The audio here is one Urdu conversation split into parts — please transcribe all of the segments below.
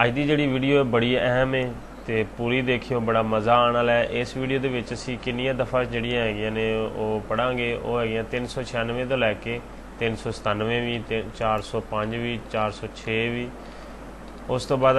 ਅੱਜ ਦੀ ਜਿਹੜੀ ਵੀਡੀਓ ਬੜੀ ਅਹਿਮ ਹੈ ਤੇ ਪੂਰੀ ਦੇਖਿਓ, ਬੜਾ ਮਜ਼ਾ ਆਉਣ ਵਾਲਾ ਹੈ। ਇਸ ਵੀਡੀਓ ਦੇ ਵਿੱਚ ਅਸੀਂ ਕਿੰਨੀਆਂ ਦਫਾ ਜਿਹੜੀਆਂ ਹੈਗੀਆਂ ਨੇ ਉਹ ਪੜਾਂਗੇ। ਉਹ ਹੈਗੀਆਂ 396 ਤੋਂ ਲੈ ਕੇ 397 ਵੀ, 405 ਵੀ, 406 ਵੀ, ਉਸ ਤੋਂ ਬਾਅਦ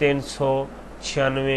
396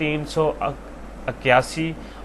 381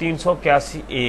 381A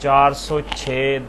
406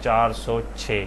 406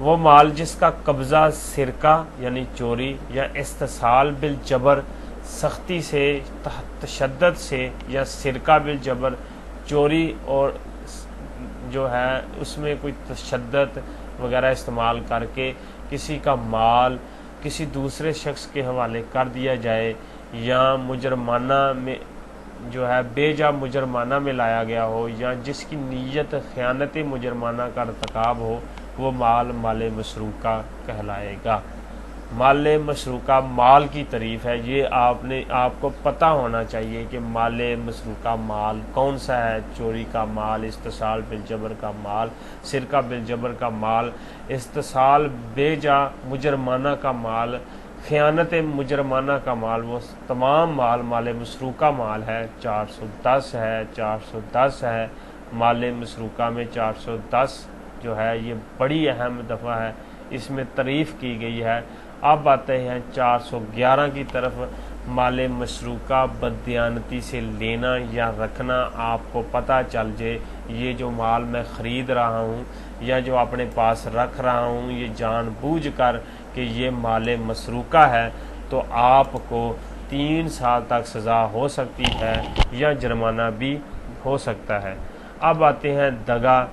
وہ مال جس کا قبضہ سرقہ یعنی چوری یا استحصال بالجبر سختی سے تشدد سے یا سرقہ بالجبر چوری اور جو ہے اس میں کوئی تشدد وغیرہ استعمال کر کے کسی کا مال کسی دوسرے شخص کے حوالے کر دیا جائے یا مجرمانہ میں جو ہے بے جا مجرمانہ میں لایا گیا ہو یا جس کی نیت خیانت مجرمانہ کا ارتکاب ہو وہ مال مال مسروقہ کہلائے گا۔ مال مسروقہ مال کی تعریف ہے، یہ آپ کو پتہ ہونا چاہیے کہ مال مسروقہ مال کون سا ہے۔ چوری کا مال، استحصال بالجبر کا مال، سرقہ بالجبر کا مال، استحصال بے جا مجرمانہ کا مال، خیانت مجرمانہ کا مال، وہ تمام مال مال مسروقہ مال ہے۔ 410 ہے، 410 ہے مال مسروقہ میں 410 جو ہے یہ بڑی اہم دفعہ ہے، اس میں تعریف کی گئی ہے۔ اب آتے ہیں 411 کی طرف۔ مال مسروقہ بددیانتی سے لینا یا رکھنا، آپ کو پتہ چل جائے یہ جو مال میں خرید رہا ہوں یا جو اپنے پاس رکھ رہا ہوں یہ جان بوجھ کر کہ یہ مال مسروقہ ہے تو آپ کو 3 سال تک سزا ہو سکتی ہے یا جرمانہ بھی ہو سکتا ہے۔ اب آتے ہیں دغا۔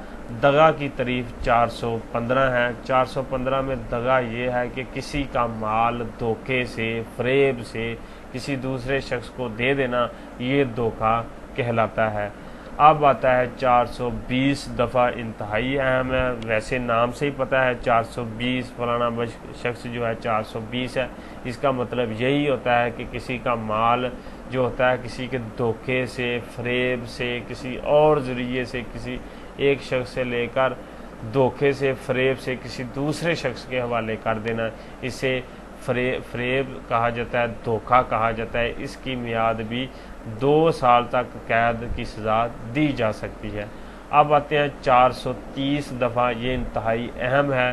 دغا کی تعریف 415 ہے۔ 415 میں دغا یہ ہے کہ کسی کا مال دھوکے سے، فریب سے کسی دوسرے شخص کو دے دینا، یہ دھوکہ کہلاتا ہے۔ اب آتا ہے 420 دفعہ، انتہائی اہم ہے، ویسے نام سے ہی پتہ ہے 420 فلانا شخص جو ہے 420 ہے، اس کا مطلب یہی ہوتا ہے کہ کسی کا مال جو ہوتا ہے کسی کے دھوکے سے، فریب سے، کسی اور ذریعے سے کسی ایک شخص سے لے کر دھوکے سے، فریب سے کسی دوسرے شخص کے حوالے کر دینا، اسے فریب کہا جاتا ہے، دھوکہ کہا جاتا ہے۔ اس کی میعاد بھی 2 سال تک قید کی سزا دی جا سکتی ہے۔ اب آتے ہیں 430 دفعہ، یہ انتہائی اہم ہے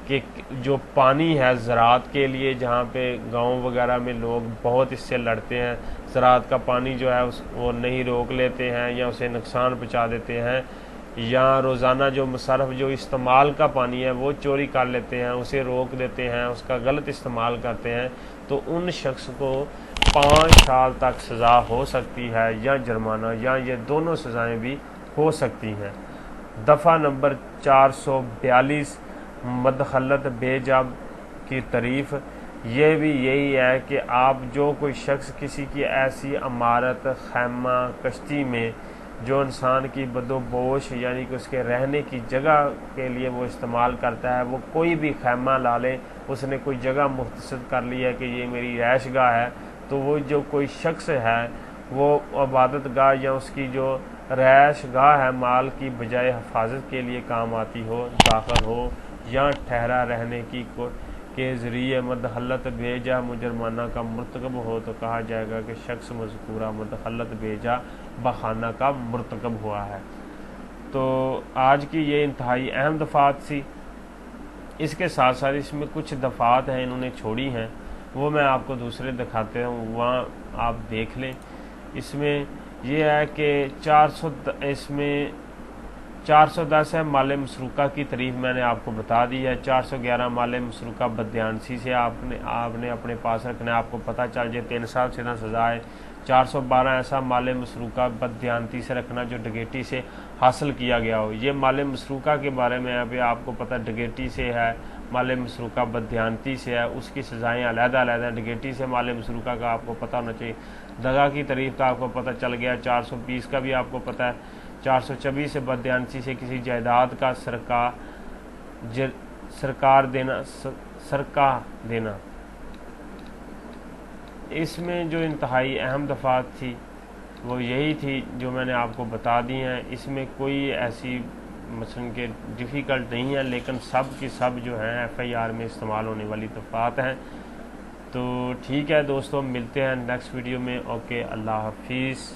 کہ جو پانی ہے زراعت کے لیے، جہاں پہ گاؤں وغیرہ میں لوگ بہت اس سے لڑتے ہیں، زراعت کا پانی جو ہے وہ نہیں روک لیتے ہیں یا اسے نقصان پہنچا دیتے ہیں، یا روزانہ جو مصرف جو استعمال کا پانی ہے وہ چوری کر لیتے ہیں، اسے روک دیتے ہیں، اس کا غلط استعمال کرتے ہیں، تو ان شخص کو 5 سال تک سزا ہو سکتی ہے یا جرمانہ یا یہ دونوں سزائیں بھی ہو سکتی ہیں۔ دفعہ نمبر 442 مدخلت بے جاب کی تعریف، یہ بھی یہی ہے کہ آپ جو کوئی شخص کسی کی ایسی عمارت، خیمہ، کشتی میں جو انسان کی بدوبوش یعنی کہ اس کے رہنے کی جگہ کے لیے وہ استعمال کرتا ہے، وہ کوئی بھی خیمہ لا لے، اس نے کوئی جگہ مختصر کر لی ہے کہ یہ میری رہائش گاہ ہے، تو وہ جو کوئی شخص ہے وہ عبادت گاہ یا اس کی جو رہائش گاہ ہے مال کی بجائے حفاظت کے لیے کام آتی ہو، داخل ہو یا ٹھہرا رہنے کی کے ذریعے مدخلت بے جا مجرمانہ کا مرتکب ہو تو کہا جائے گا کہ شخص مذکورہ مدخلت بے جا بخانہ کا مرتکب ہوا ہے۔ تو آج کی یہ انتہائی اہم دفعات تھی، اس کے ساتھ ساتھ اس میں کچھ دفعات ہیں انہوں نے چھوڑی ہیں، وہ میں آپ کو دوسرے دکھاتے ہوں، وہاں آپ دیکھ لیں۔ اس میں یہ ہے کہ 410 ہے مال مسروقہ کی تعریف میں نے آپ کو بتا دی ہے۔ 411 مال مسروقہ بددیانتی سے آپ نے اپنے پاس رکھنا ہے، آپ کو پتہ چل جائے 3 سال سے نہ سزا ہے۔ 412 ایسا مال مسروقہ بددیانتی سے رکھنا جو ڈکیٹی سے حاصل کیا گیا ہو۔ یہ مال مسروقہ کے بارے میں ابھی آپ کو پتہ ڈکیٹی سے ہے، مال مسروقہ بددیانتی سے ہے، اس کی سزائیں علیحدہ علیحدہ، ڈکیٹی سے مال مسروقہ کا آپ کو پتہ ہونا چاہیے۔ دغا کی تعریف کا آپ کو پتہ چل گیا، 420 کا بھی آپ کو پتہ ہے۔ 426 سے بددیانتی سے کسی جائیداد کا سرقہ دینا۔ اس میں جو انتہائی اہم دفعات تھی وہ یہی تھی جو میں نے آپ کو بتا دی ہیں، اس میں کوئی ایسی مثلاً کہ ڈیفیکلٹ نہیں ہے، لیکن سب کی سب جو ہیں ایف آئی آر میں استعمال ہونے والی دفعات ہیں۔ تو ٹھیک ہے دوستوں، ملتے ہیں نیکسٹ ویڈیو میں۔ اوکے، اللہ حافظ۔